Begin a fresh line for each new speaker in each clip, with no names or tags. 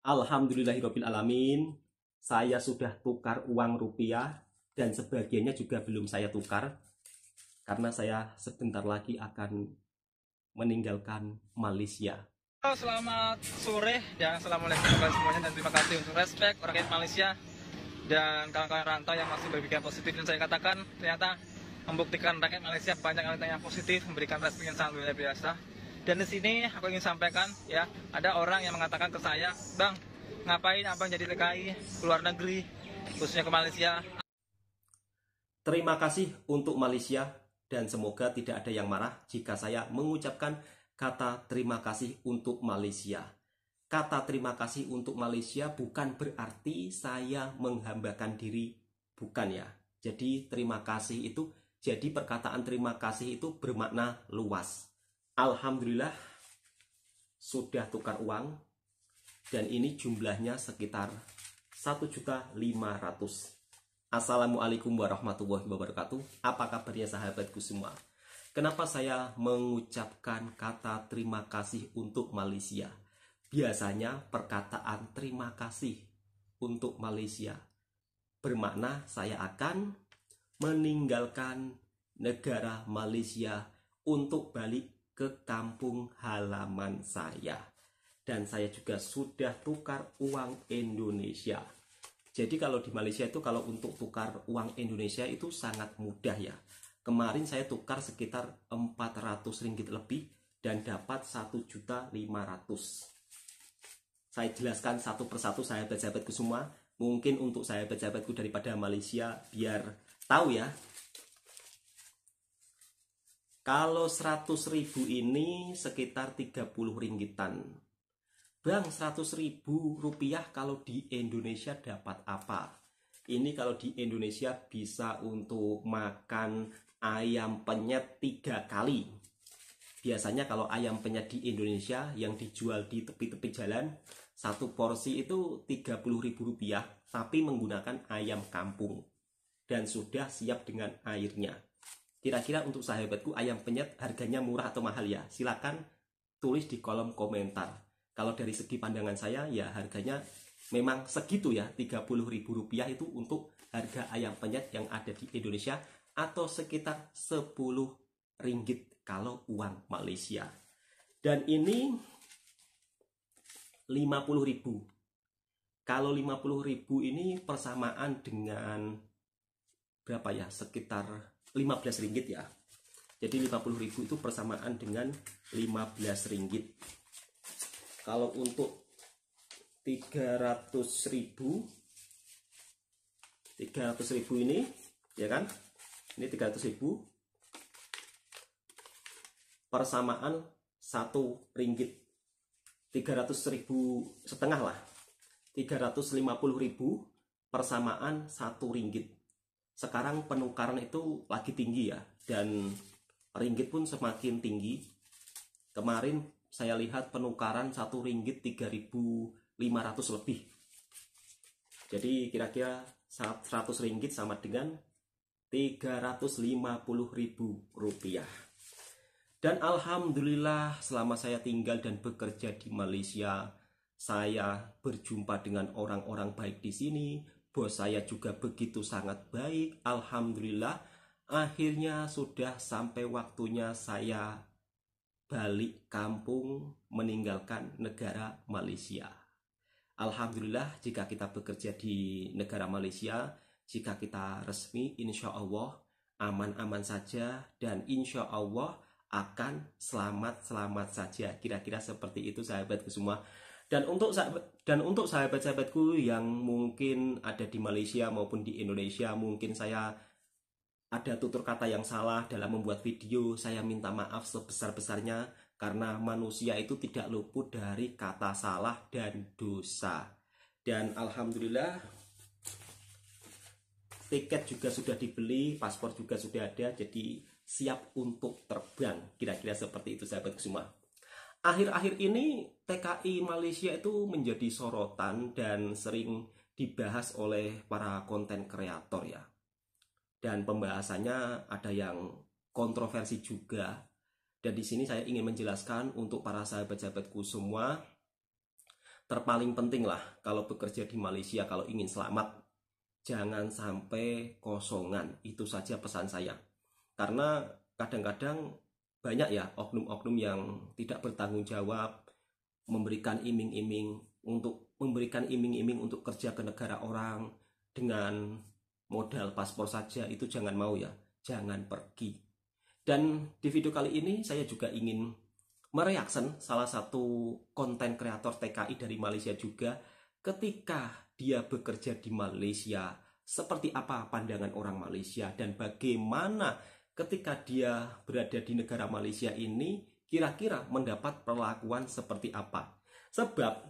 Alhamdulillahirabbil alamin. Saya sudah tukar uang rupiah dan sebagiannya juga belum saya tukar karena saya sebentar lagi akan meninggalkan Malaysia.
Halo, selamat sore dan assalamualaikum kalian semuanya, dan terima kasih untuk respect rakyat Malaysia dan kawan-kawan rantau yang masih berpikir positif. Dan saya katakan ternyata membuktikan rakyat Malaysia banyak yang positif, memberikan respect yang sangat luar biasa. Dan di sini aku ingin sampaikan ya, ada orang yang mengatakan ke saya, "Bang, ngapain abang jadi TKI keluar negeri, khususnya ke Malaysia?"
Terima kasih untuk Malaysia dan semoga tidak ada yang marah jika saya mengucapkan kata terima kasih untuk Malaysia. Kata terima kasih untuk Malaysia bukan berarti saya menghambakan diri, bukan ya. Jadi terima kasih itu, jadi perkataan terima kasih itu bermakna luas. Alhamdulillah sudah tukar uang dan ini jumlahnya sekitar 1.500.000. Assalamualaikum warahmatullahi wabarakatuh. Apa kabarnya sahabatku semua? Kenapa saya mengucapkan kata terima kasih untuk Malaysia? Biasanya perkataan terima kasih untuk Malaysia bermakna saya akan meninggalkan negara Malaysia untuk balik ke kampung halaman saya. Dan saya juga sudah tukar uang Indonesia. Jadi kalau di Malaysia itu kalau untuk tukar uang Indonesia itu sangat mudah ya. Kemarin saya tukar sekitar 400 ringgit lebih dan dapat 1.500.000. Saya jelaskan satu persatu sahabat-sahabatku semua. Mungkin untuk sahabat-sahabatku daripada Malaysia biar tahu ya. Kalau 100.000 ini sekitar 30 ringgitan. Bang, 100.000 rupiah kalau di Indonesia dapat apa? Ini kalau di Indonesia bisa untuk makan ayam penyet 3 kali. Biasanya kalau ayam penyet di Indonesia yang dijual di tepi-tepi jalan, satu porsi itu 30.000 rupiah, tapi menggunakan ayam kampung. Dan sudah siap dengan airnya. Kira-kira untuk sahabatku ayam penyet harganya murah atau mahal ya? Silakan tulis di kolom komentar. Kalau dari segi pandangan saya ya harganya memang segitu ya, 30.000 rupiah itu untuk harga ayam penyet yang ada di Indonesia atau sekitar 10 ringgit kalau uang Malaysia. Dan ini 50.000. Kalau 50.000 ini persamaan dengan berapa ya? Sekitar 15 ringgit ya. Jadi 50.000 itu persamaan dengan 15 ringgit. Kalau untuk 300.000 ini ya kan, ini 300.000 persamaan 1 ringgit, 300.000 setengah lah, 350.000 persamaan 1 ringgit. Sekarang penukaran itu lagi tinggi ya, dan ringgit pun semakin tinggi. Kemarin saya lihat penukaran 1 ringgit 3.500 lebih. Jadi kira-kira 100 ringgit sama dengan 350.000 rupiah. Dan alhamdulillah selama saya tinggal dan bekerja di Malaysia, saya berjumpa dengan orang-orang baik di sini. Bos saya juga begitu sangat baik. Alhamdulillah akhirnya sudah sampai waktunya saya balik kampung meninggalkan negara Malaysia. Alhamdulillah jika kita bekerja di negara Malaysia, jika kita resmi, insya Allah aman-aman saja dan insya Allah akan selamat-selamat saja. Kira-kira seperti itu sahabatku semua. Dan untuk sahabat-sahabatku yang mungkin ada di Malaysia maupun di Indonesia, mungkin saya ada tutur kata yang salah dalam membuat video, saya minta maaf sebesar-besarnya karena manusia itu tidak luput dari kata salah dan dosa. Dan alhamdulillah tiket juga sudah dibeli, paspor juga sudah ada, jadi siap untuk terbang. Kira-kira seperti itu sahabatku semua. Akhir-akhir ini TKI Malaysia itu menjadi sorotan dan sering dibahas oleh para konten kreator ya. Dan pembahasannya ada yang kontroversi juga. Dan di sini saya ingin menjelaskan untuk para sahabat-sahabatku semua Terpaling penting lah kalau bekerja di Malaysia, kalau ingin selamat, jangan sampai kosongan. Itu saja pesan saya. Karena kadang-kadang banyak ya oknum-oknum yang tidak bertanggung jawab, memberikan iming-iming untuk kerja ke negara orang dengan modal paspor saja. Itu jangan mau ya, jangan pergi. Dan di video kali ini saya juga ingin mereaction salah satu konten kreator TKI dari Malaysia juga. Ketika dia bekerja di Malaysia, seperti apa pandangan orang Malaysia, dan bagaimana ketika dia berada di negara Malaysia ini kira-kira mendapat perlakuan seperti apa. Sebab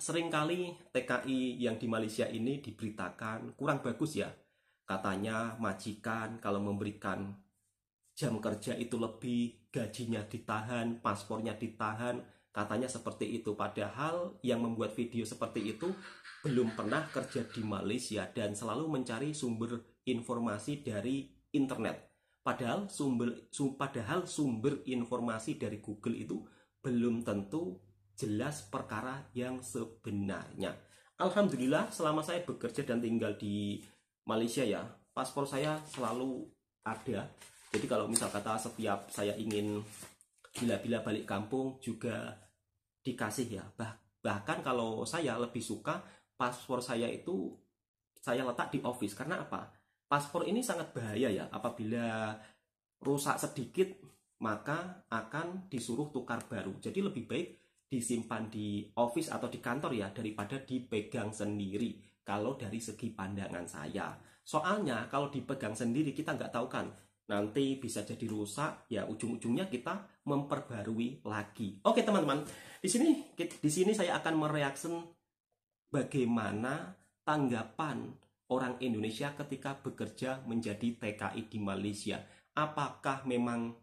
seringkali TKI yang di Malaysia ini diberitakan kurang bagus ya. Katanya majikan kalau memberikan jam kerja itu lebih, gajinya ditahan, paspornya ditahan, katanya seperti itu. Padahal yang membuat video seperti itu belum pernah kerja di Malaysia dan selalu mencari sumber informasi dari internet. Padahal sumber informasi dari Google itu belum tentu jelas perkara yang sebenarnya. Alhamdulillah selama saya bekerja dan tinggal di Malaysia ya, paspor saya selalu ada. Jadi kalau misal kata setiap saya ingin bila-bila balik kampung juga dikasih ya. Bahkan kalau saya lebih suka paspor saya itu saya letak di office. Karena apa? Paspor ini sangat bahaya ya. Apabila rusak sedikit maka akan disuruh tukar baru. Jadi lebih baik disimpan di office atau di kantor ya, daripada dipegang sendiri. Kalau dari segi pandangan saya. Soalnya kalau dipegang sendiri kita nggak tahu kan, nanti bisa jadi rusak ya, ujung-ujungnya kita memperbarui lagi. Oke teman-teman, di sini saya akan mereaction bagaimana tanggapan orang Indonesia ketika bekerja menjadi TKI di Malaysia. Apakah memang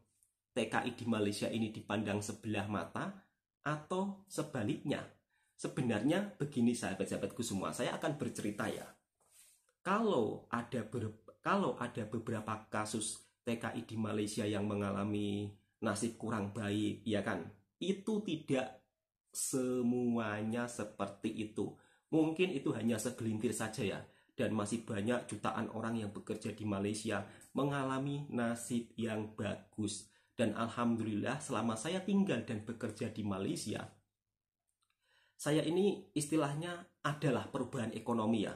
TKI di Malaysia ini dipandang sebelah mata atau sebaliknya? Sebenarnya begini sahabat-sahabatku semua, saya akan bercerita ya. Kalau ada beberapa kasus TKI di Malaysia yang mengalami nasib kurang baik, ya kan? Itu tidak semuanya seperti itu. Mungkin itu hanya segelintir saja ya. Dan masih banyak jutaan orang yang bekerja di Malaysia mengalami nasib yang bagus. Dan alhamdulillah selama saya tinggal dan bekerja di Malaysia, saya ini istilahnya adalah perubahan ekonomi ya.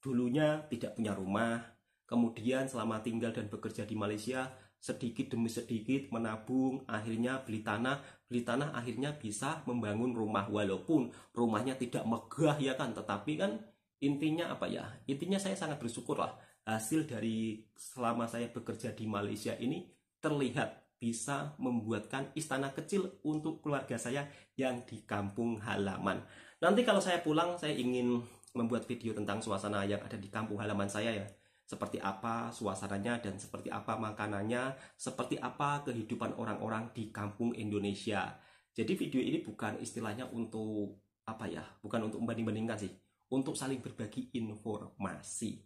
Dulunya tidak punya rumah, kemudian selama tinggal dan bekerja di Malaysia, sedikit demi sedikit menabung, akhirnya beli tanah akhirnya bisa membangun rumah. Walaupun rumahnya tidak megah ya kan, tetapi kan intinya apa ya? Intinya saya sangat bersyukur lah, hasil dari selama saya bekerja di Malaysia ini terlihat bisa membuatkan istana kecil untuk keluarga saya yang di kampung halaman. Nanti kalau saya pulang, saya ingin membuat video tentang suasana yang ada di kampung halaman saya ya. Seperti apa suasananya dan seperti apa makanannya, seperti apa kehidupan orang-orang di kampung Indonesia. Jadi video ini bukan istilahnya untuk apa ya, bukan untuk membanding-bandingkan sih, untuk saling berbagi informasi.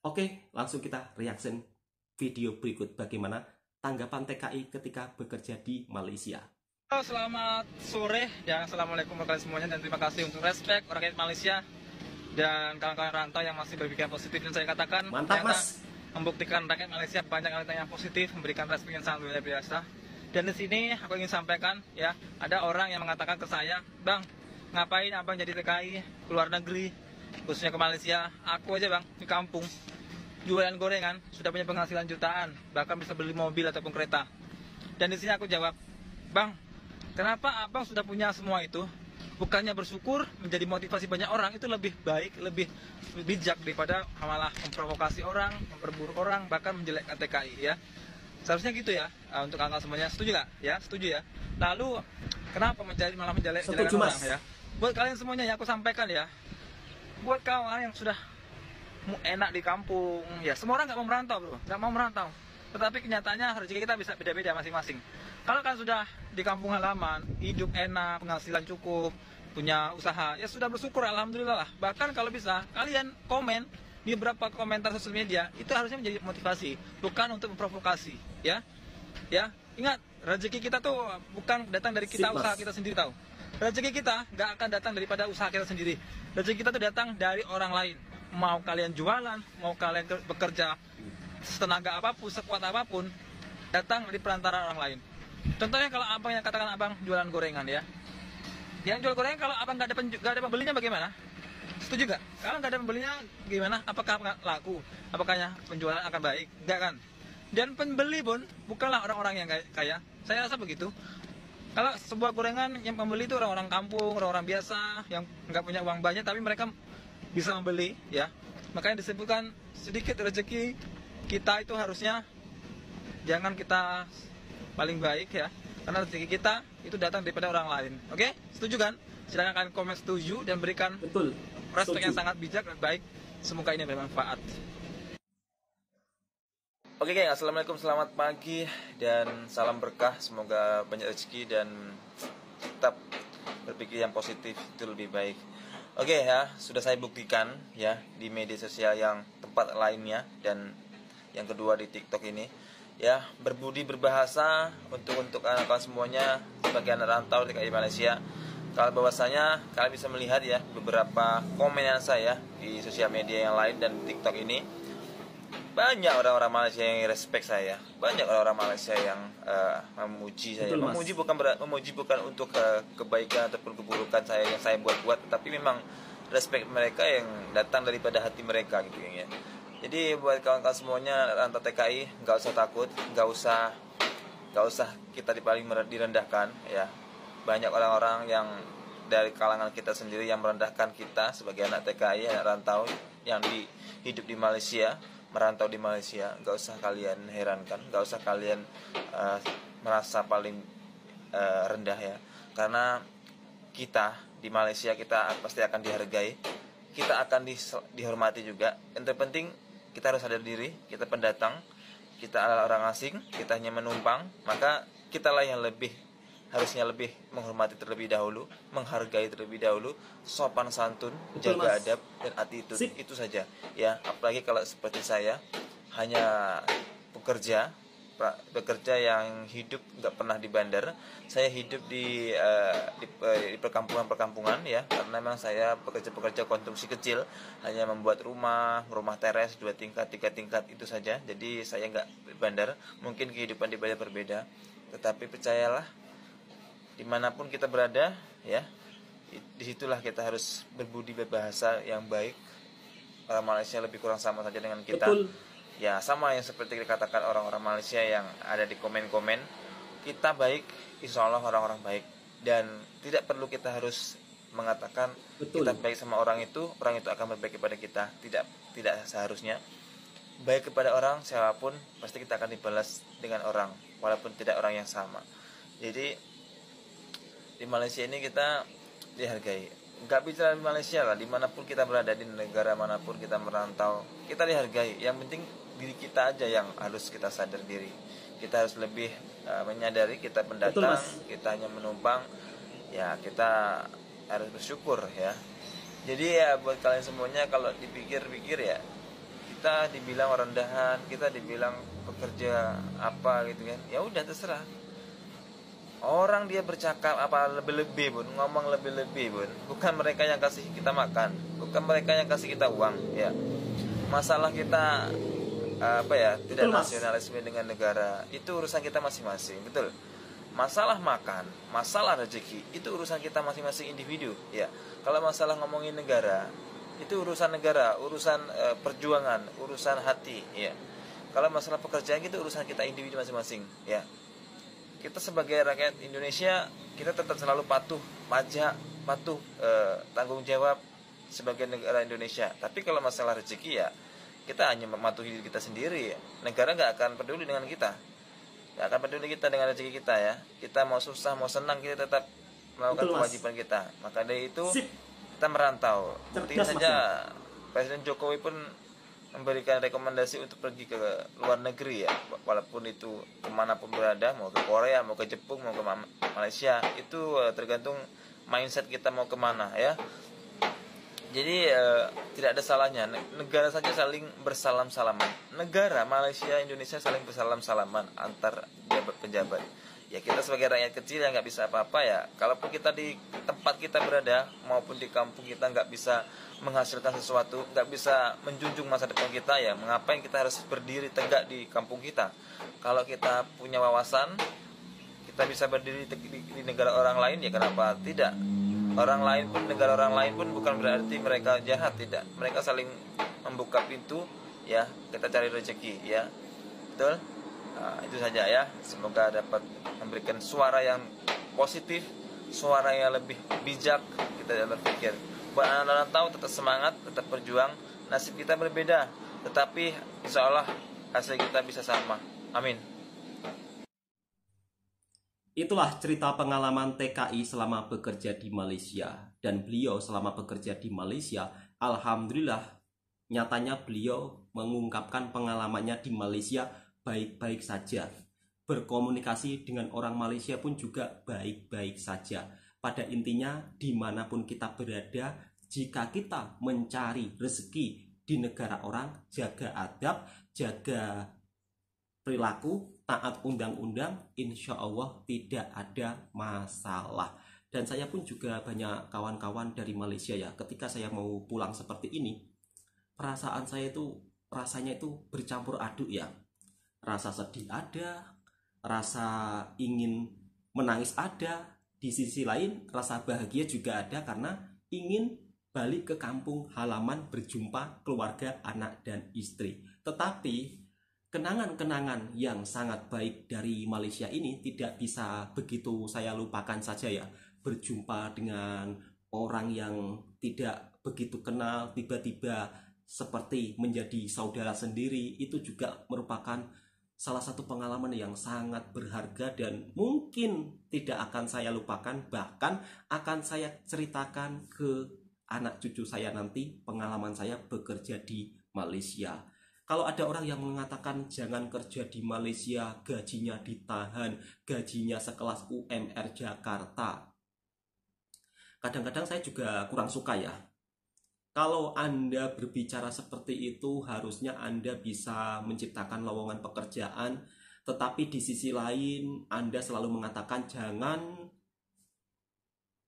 Oke, langsung kita reaction video berikut bagaimana tanggapan TKI ketika bekerja di Malaysia.
Halo, selamat sore dan assalamualaikum warahmatullahi semuanya, dan terima kasih untuk respect rakyat Malaysia dan kawan-kawan rantau yang masih berpikiran positif. Dan saya katakan
Mantap mas,
membuktikan rakyat Malaysia banyak yang positif, memberikan respect yang sangat luar biasa. Dan di sini aku ingin sampaikan ya, ada orang yang mengatakan ke saya, "Bang, ngapain abang jadi TKI keluar negeri, khususnya ke Malaysia? Aku aja bang di kampung jualan gorengan sudah punya penghasilan jutaan, bahkan bisa beli mobil ataupun kereta." Dan di sini aku jawab, "Bang, kenapa abang sudah punya semua itu? Bukannya bersyukur menjadi motivasi banyak orang, itu lebih baik, lebih bijak daripada malah memprovokasi orang, memperburuk orang, bahkan menjelekkan TKI ya." Seharusnya gitu ya, untuk kawan-kawan semuanya. Setuju nggak? Ya, setuju ya. Lalu kenapa malah menjelekkan orang ya? Buat kalian semuanya ya, aku sampaikan ya. Buat kawan yang sudah enak di kampung ya, semua orang nggak mau merantau bro, nggak mau merantau, tetapi kenyataannya rezeki kita bisa beda-beda masing-masing. Kalau kalian sudah di kampung halaman, hidup enak, penghasilan cukup, punya usaha, ya sudah bersyukur, alhamdulillah lah. Bahkan kalau bisa kalian komen di beberapa komentar sosial media, itu harusnya menjadi motivasi, bukan untuk memprovokasi ya. Ya, ingat, rezeki kita tuh bukan datang dari kita, usaha kita sendiri tahu. rezeki kita nggak akan datang daripada usaha kita sendiri. Rezeki kita tuh datang dari orang lain. Mau kalian jualan, mau kalian bekerja setenaga apapun, sekuat apapun, datang dari perantara orang lain. Contohnya kalau abang yang katakan abang jualan gorengan ya, yang jual gorengan kalau abang nggak ada pembelinya bagaimana? Setuju nggak? Kalau nggak ada pembelinya gimana? Apakah laku? Apakahnya penjualan akan baik? Nggak kan? Dan pembeli pun bukanlah orang-orang yang kaya. Saya rasa begitu. Kalau sebuah gorengan yang pembeli itu orang-orang kampung, orang-orang biasa yang nggak punya uang banyak, tapi mereka bisa membeli, ya. Makanya disebutkan sedikit rezeki kita itu harusnya jangan kita paling baik ya, karena rezeki kita itu datang daripada orang lain. Oke, setuju kan? Silahkan kalian komen setuju dan berikan respek yang sangat bijak dan baik. Semoga ini bermanfaat. Oke guys, assalamualaikum, selamat pagi dan salam berkah. Semoga banyak rezeki dan tetap berpikir yang positif, itu lebih baik. Oke ya, sudah saya buktikan ya di media sosial yang tempat lainnya dan yang kedua di TikTok ini ya, berbudi berbahasa untuk anak-anak semuanya sebagai anak rantau di Malaysia. Kalau bahwasanya kalian bisa melihat ya beberapa komenan saya di sosial media yang lain dan TikTok ini, banyak orang-orang Malaysia yang respect saya, banyak orang-orang Malaysia yang memuji saya. Memuji bukan untuk kebaikan ataupun keburukan saya yang saya buat-buat, tetapi memang respect mereka yang datang daripada hati mereka gitu ya. Jadi buat kawan-kawan semuanya rantau TKI, nggak usah takut, nggak usah kita paling direndahkan ya. Banyak orang-orang yang dari kalangan kita sendiri yang merendahkan kita sebagai anak TKI, anak rantau yang hidup di Malaysia, merantau di Malaysia. Nggak usah kalian herankan, nggak usah kalian merasa paling rendah ya. Karena kita di Malaysia kita pasti akan dihargai, kita akan dihormati juga. Yang terpenting kita harus sadar diri, kita pendatang, kita adalah orang asing, kita hanya menumpang, maka kitalah yang harusnya lebih menghormati terlebih dahulu, menghargai terlebih dahulu, sopan santun, jaga adab dan attitude. Itu saja ya. Apalagi kalau seperti saya hanya bekerja yang hidup nggak pernah di bandar. Saya hidup di perkampungan ya, karena memang saya pekerja konsumsi kecil, hanya membuat rumah teres 2 tingkat 3 tingkat itu saja. Jadi saya nggak di bandar. Mungkin kehidupan di bandar berbeda, tetapi percayalah, dimanapun kita berada ya, disitulah kita harus berbudi berbahasa yang baik. Orang Malaysia lebih kurang sama saja dengan kita. Ya, sama yang seperti dikatakan orang-orang Malaysia yang ada di komen-komen. Kita baik, insya Allah orang-orang baik. Dan tidak perlu kita harus mengatakan kita baik sama orang itu akan berbaik kepada kita. Tidak seharusnya. Baik kepada orang siapapun, pasti kita akan dibalas dengan orang, walaupun tidak orang yang sama. Jadi di Malaysia ini kita dihargai. Nggak bicara di Malaysia lah, dimanapun kita berada, di negara manapun kita merantau, kita dihargai. Yang penting diri kita aja yang harus kita sadar diri. Kita harus lebih menyadari kita pendatang, kita hanya menumpang. Ya, kita harus bersyukur ya. Jadi ya buat kalian semuanya, kalau dipikir-pikir ya, kita dibilang rendahan, kita dibilang pekerja apa gitu kan, ya udah terserah. Orang dia bercakap apa lebih-lebih pun, ngomong lebih-lebih pun, bukan mereka yang kasih kita makan, bukan mereka yang kasih kita uang ya. Masalah kita tidak nasionalisme dengan negara, itu urusan kita masing-masing, betul. Masalah makan, masalah rezeki, itu urusan kita masing-masing individu ya. Kalau masalah ngomongin negara, itu urusan negara, urusan perjuangan, urusan hati ya. Kalau masalah pekerjaan itu urusan kita individu masing-masing ya. Kita sebagai rakyat Indonesia, kita tetap selalu patuh pajak, tanggung jawab sebagai negara Indonesia. Tapi kalau masalah rezeki ya, kita hanya mematuhi diri kita sendiri ya. Negara nggak akan peduli dengan kita, nggak akan peduli kita dengan rezeki kita ya. Kita mau susah mau senang, kita tetap melakukan kewajiban kita. Maka dari itu kita merantau. Seperti saja Presiden Jokowi pun memberikan rekomendasi untuk pergi ke luar negeri ya, walaupun itu kemanapun berada, mau ke Korea, mau ke Jepang, mau ke Malaysia, itu tergantung mindset kita mau kemana ya. Jadi tidak ada salahnya negara saja saling bersalam-salaman. Negara Malaysia Indonesia saling bersalam-salaman antar pejabat.
Ya kita sebagai rakyat kecil yang nggak bisa apa-apa ya. Kalaupun kita di tempat kita berada maupun di kampung kita nggak bisa menghasilkan sesuatu, nggak bisa menjunjung masa depan kita, ya mengapa kita harus berdiri tegak di kampung kita? Kalau kita punya wawasan, kita bisa berdiri di negara orang lain, ya kenapa tidak? Orang lain pun, negara orang lain pun bukan berarti mereka jahat, tidak. Mereka saling membuka pintu, ya kita cari rezeki, ya betul. Nah, itu saja ya. Semoga dapat memberikan suara yang positif, suara yang lebih bijak kita dalam berpikir. Buat anak-anak tahu, tetap semangat, tetap berjuang. Nasib kita berbeda, tetapi insya Allah hasil kita bisa sama. Amin.
Itulah cerita pengalaman TKI selama bekerja di Malaysia. Dan beliau selama bekerja di Malaysia, alhamdulillah, nyatanya beliau mengungkapkan pengalamannya di Malaysia baik-baik saja. Berkomunikasi dengan orang Malaysia pun juga baik-baik saja. Pada intinya, dimanapun kita berada, jika kita mencari rezeki di negara orang, jaga adab, jaga perilaku, taat undang-undang, insya Allah tidak ada masalah. Dan saya pun juga banyak kawan-kawan dari Malaysia ya, ketika saya mau pulang seperti ini, perasaan saya itu rasanya itu bercampur aduk ya. Rasa sedih ada, rasa ingin menangis ada, di sisi lain rasa bahagia juga ada karena ingin balik ke kampung halaman berjumpa keluarga, anak dan istri. Tetapi kenangan-kenangan yang sangat baik dari Malaysia ini tidak bisa begitu saya lupakan saja ya. Berjumpa dengan orang yang tidak begitu kenal, tiba-tiba seperti menjadi saudara sendiri, itu juga merupakan salah satu pengalaman yang sangat berharga dan mungkin tidak akan saya lupakan, bahkan akan saya ceritakan ke anak cucu saya nanti pengalaman saya bekerja di Malaysia. Kalau ada orang yang mengatakan jangan kerja di Malaysia, gajinya ditahan, gajinya sekelas UMR Jakarta, kadang-kadang saya juga kurang suka ya. Kalau Anda berbicara seperti itu, harusnya Anda bisa menciptakan lowongan pekerjaan, tetapi di sisi lain Anda selalu mengatakan jangan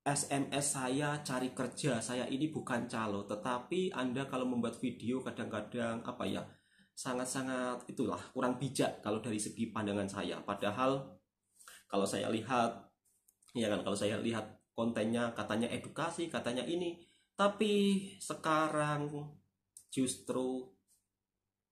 SMS saya cari kerja, saya ini bukan calo. Tetapi Anda kalau membuat video kadang-kadang sangat-sangat itulah kurang bijak kalau dari segi pandangan saya. Padahal kalau saya lihat kalau saya lihat kontennya katanya edukasi, katanya ini, tapi sekarang justru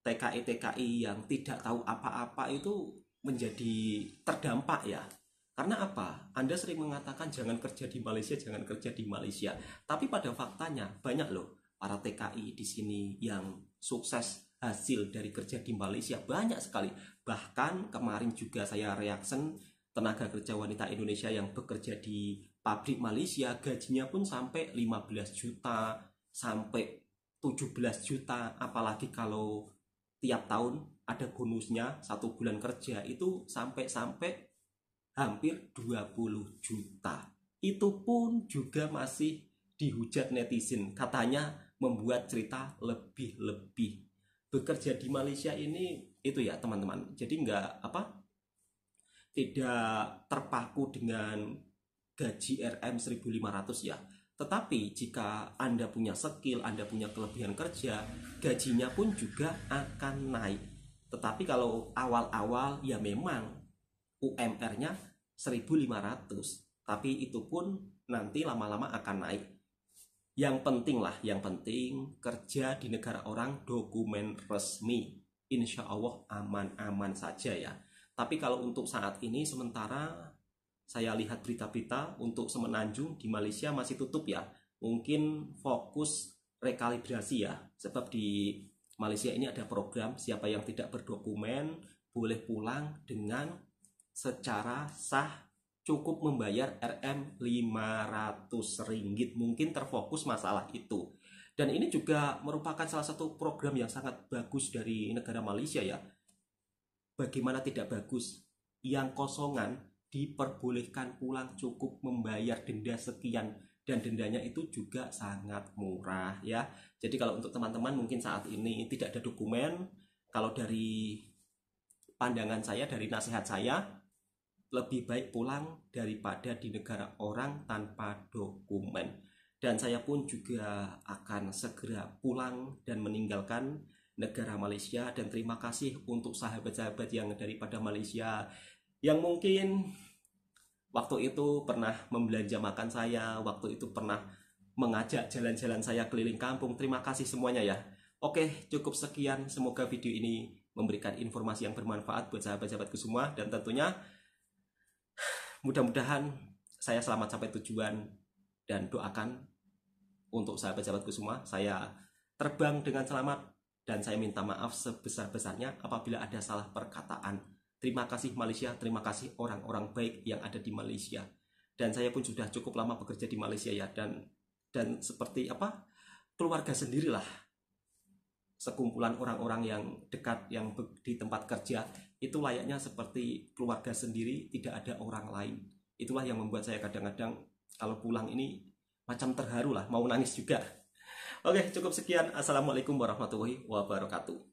TKI-TKI yang tidak tahu apa-apa itu menjadi terdampak ya. Karena apa? Anda sering mengatakan jangan kerja di Malaysia, jangan kerja di Malaysia. Tapi pada faktanya banyak loh para TKI di sini yang sukses hasil dari kerja di Malaysia, banyak sekali. Bahkan kemarin juga saya reaction tenaga kerja wanita Indonesia yang bekerja di pabrik Malaysia, gajinya pun sampai 15 juta, sampai 17 juta, apalagi kalau tiap tahun ada bonusnya, 1 bulan kerja itu sampai hampir 20 juta. Itu pun juga masih dihujat netizen, katanya membuat cerita lebih-lebih. Bekerja di Malaysia ini itu ya teman-teman, jadi tidak terpaku dengan gaji RM 1.500 ya. Tetapi jika Anda punya skill, Anda punya kelebihan kerja, gajinya pun juga akan naik. Tetapi kalau awal-awal ya memang UMR-nya 1.500, tapi itu pun nanti lama-lama akan naik. Yang penting kerja di negara orang dokumen resmi, insya Allah aman-aman saja ya. Tapi kalau untuk saat ini sementara saya lihat berita-berita untuk Semenanjung di Malaysia masih tutup ya. Mungkin fokus rekalibrasi ya. Sebab di Malaysia ini ada program siapa yang tidak berdokumen boleh pulang dengan secara sah, cukup membayar RM500. Mungkin terfokus masalah itu. Dan ini juga merupakan salah satu program yang sangat bagus dari negara Malaysia ya. Bagaimana tidak bagus? Yang kosongan diperbolehkan pulang, cukup membayar denda sekian, dan dendanya itu juga sangat murah ya. Jadi kalau untuk teman-teman mungkin saat ini tidak ada dokumen, kalau dari pandangan saya, dari nasihat saya, lebih baik pulang daripada di negara orang tanpa dokumen. Dan saya pun juga akan segera pulang dan meninggalkan negara Malaysia. Dan terima kasih untuk sahabat-sahabat yang daripada Malaysia yang mungkin waktu itu pernah membelanja makan saya, waktu itu pernah mengajak jalan-jalan saya keliling kampung. Terima kasih semuanya ya. Oke, cukup sekian. Semoga video ini memberikan informasi yang bermanfaat buat sahabat-sahabatku semua. Dan tentunya mudah-mudahan saya selamat sampai tujuan. Dan doakan untuk sahabat-sahabatku semua, saya terbang dengan selamat. Dan saya minta maaf sebesar-besarnya apabila ada salah perkataan. Terima kasih Malaysia, terima kasih orang-orang baik yang ada di Malaysia. Dan saya pun sudah cukup lama bekerja di Malaysia ya. Dan seperti keluarga sendirilah, sekumpulan orang-orang yang dekat yang di tempat kerja itu layaknya seperti keluarga sendiri, tidak ada orang lain. Itulah yang membuat saya kadang-kadang kalau pulang ini macam terharu lah, mau nangis juga. Oke, cukup sekian. Assalamualaikum warahmatullahi wabarakatuh.